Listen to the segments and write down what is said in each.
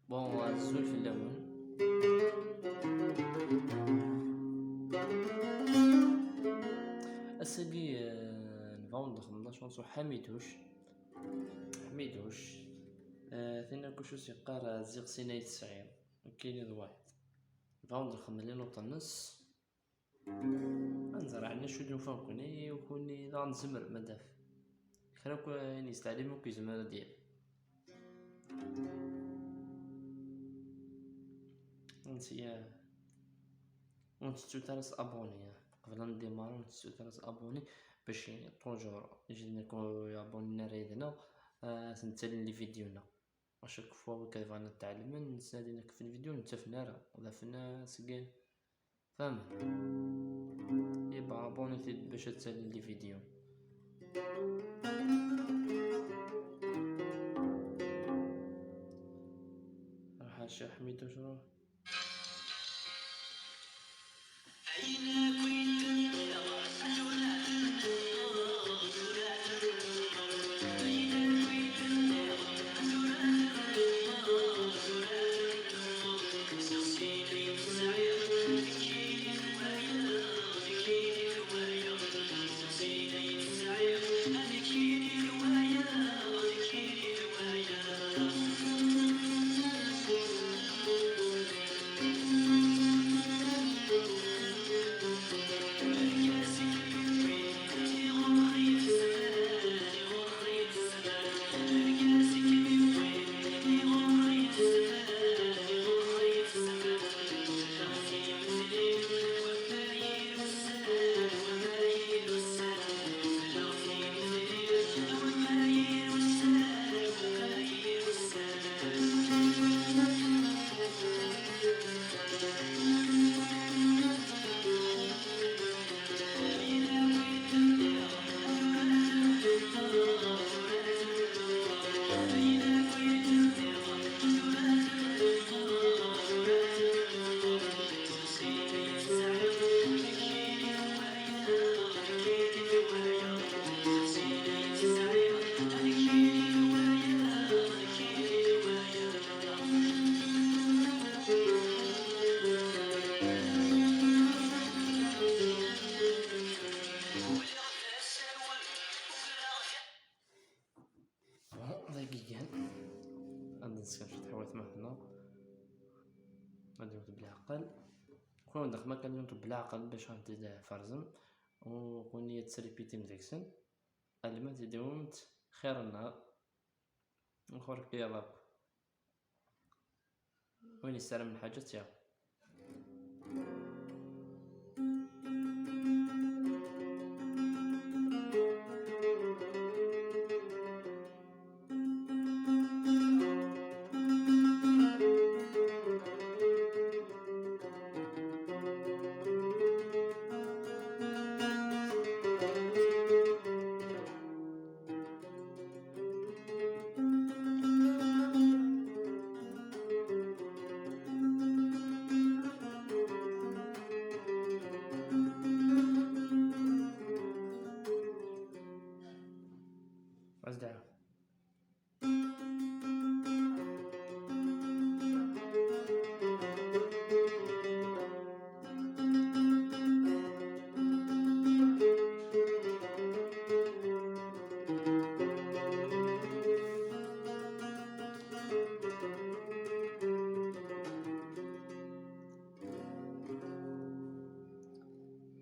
بون الزول في اللون. أساقي نفاوند 15 ونص حميدوش ثنا كوشوس يقار زيغ سيناي الصغير كاين واحد نفاوند 5 ونص نزرع عندنا شو نوفا كوني وكوني لا نزمر مداف خير كون يستعلم وكي زمر ديال نسيا ونتسو تراس ابوني قبل نديمارو نتسو تراس ابوني باش طونجور يجينا كون يابونينا ريدنا سنتسالي لي فيديونا اشاك فوا كيفاش نتعلم نسالينك في الفيديو نتفنا راه ولا فينا سكين فاهم يبقى ابونيتي باش تسالي لي فيديو. راح الشيخ حميدو شنو دقيقة غادي نسكن شي حوايج هنا غادي نكتب بالعقل كون داك ما كان نكتب بالعقل باش غادي فرزم وكوني تسريبيتي مديكسن المات دومت خير النهار نخرج يلا وين يستلم من حاجة يا أزدع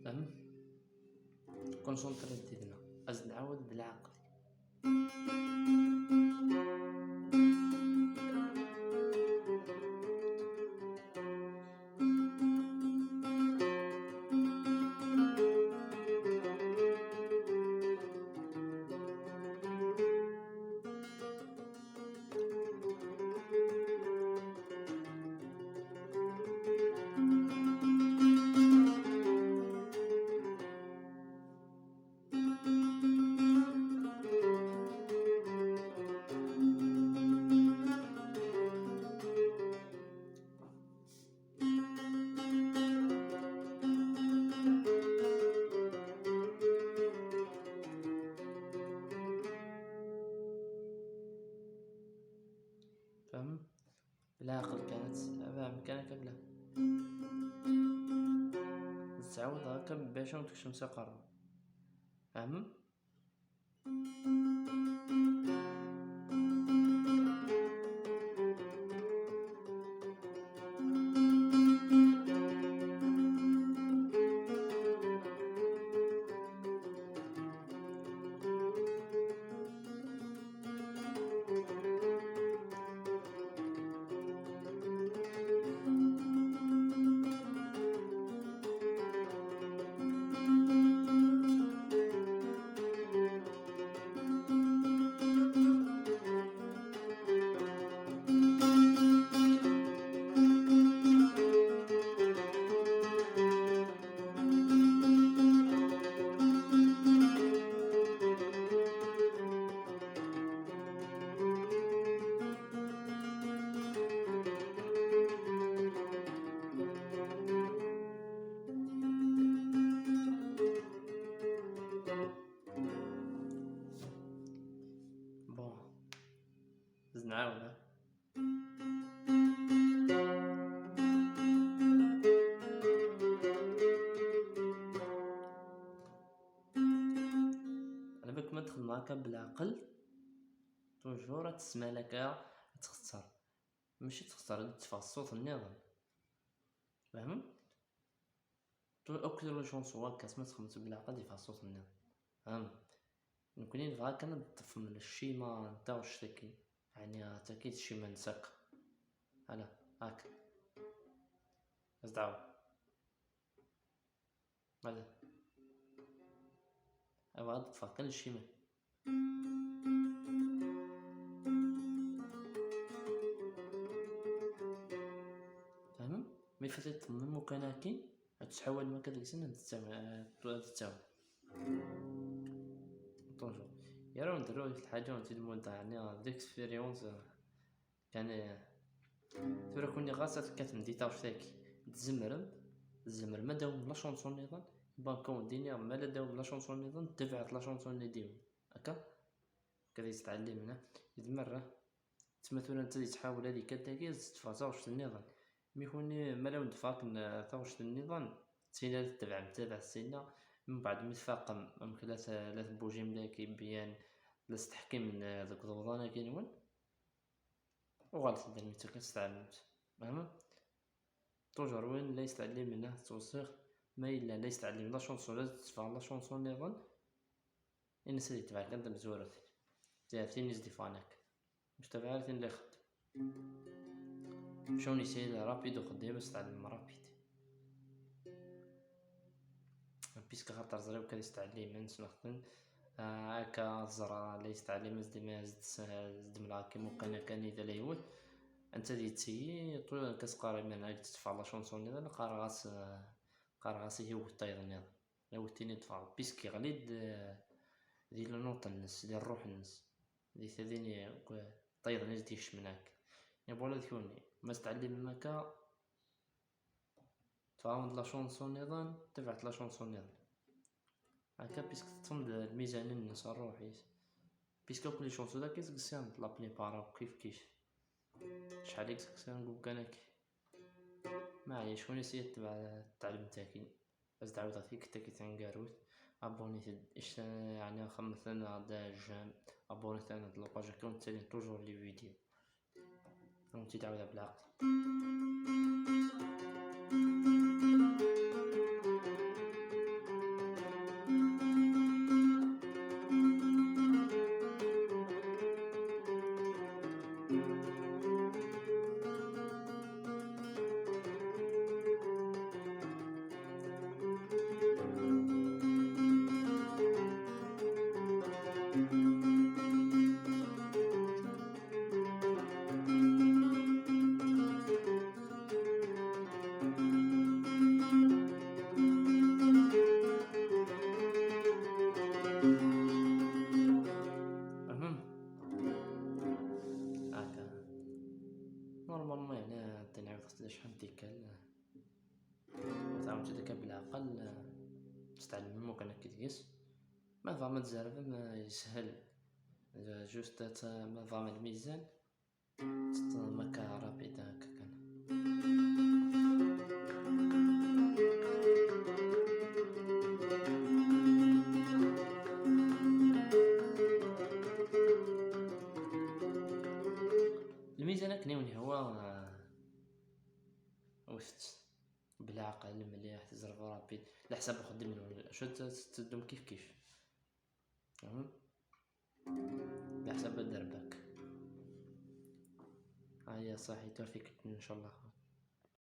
فهم كونسونطري ديالنا أزد نعاود بالعقل فهم بالعقل كانت بإمكانك بلا تعاود هاكا باش متكتمش قرار، فاهم؟ بون زيد نعاود. على بالك ما تخدم هاكا بالعقل توجور تسمى لك تخسر، ماشي تخسر تفصص النظام، فاهم؟ اوكل شونس هو كاس تخمس بالعقل يفصص النظام، فاهم؟ نكوني نبغى كنضف من الشيما نتا واش تاكي، يعني تاكيد الشيما نساق على هاك زيد عاود بعد ابغى تفكر الشيما، فاهم؟ مي فاتت من مكاناكي تحاول ما كدلسين تتساوي طونجور يا راه نديرو واحد الحاجه ونزيد المده يعني ديكسبيريونس كان ثورة كوني غاصة كتمديتا واش تاكي تزمرم ما داوم لا شونسون نيضان بانكون دينيا ما لا داوم لا شونسون نيضان تبعت لا شونسون اللي ديوم هكا كذا يتعلم هنا يدمره تما ثورة نتا تحاول هاديك تاكي تفازا واش النظام مي كوني ما لا ندفاك واش النظام تسينا تتبع السينا من بعد متفاقم ممكن لا تبوجي ملاكي بيان لا تحكم ذوك الوضانه كينون وغلط دير ميتا كتعلمت، فاهمة؟ توجور وين لا يستعلم منه توسيخ ما إلا لا يستعلم لا شونسون لا تدفع لا شونسون نيضان إن سيدي تبعك أنت مزورتي تعرفتي نزدي فانك مش تبعرتي اللي خد شون يسير رابيد وخدي باش تعلم رابيد بيسك خاطر زريو كان يستعلم من سنخدم هاكا زرا لا يستعلم زدي ما زد ملاكي ممكن كان إذا لا يود انت ديتي طول كتقاري من هاك تدفع لا شونسون نيضان قارغاس هي وطايض نيضان لا وتيني دفع بيسكي غليد ديال نوط الناس ديال روح الناس دي ثاني طايض ناس ديش مناك يا بولا ثوني ما تتعلم مكا تفاوند لا شونسون نيضان تبعت لا شونسون نيضان هكا بيسك تصمد الميزان الناس الروحي بيسك كل شونسون دا كيسكسيان لا بليبارا كيف شحال اكسكسيان كوكاناكي معايا شكون نسيت تبع التعلم تاعي بس تعاود فيك تاكي تنقاروت ابوني ايش يعني خمس لنا دا جام ابوني تاعنا د لاباج كون تاني توجور لي فيديو فهمتي تعاودها بالعقل. المهم هكا نورمالمون يعني تنعاود خصها شحال ديكال تعاود ديك بالعقل تستعلم مو كان كيتقيس ما فهم تزرب ما يسهل جوست ما فهم الميزان مكا رابيد وين هو وشت بالعقل مليح تزرب رابيد على حساب خدم من شو تدوم كيف كيف فهمت على حساب دربك. هيا صحيح توفيق ان شاء الله.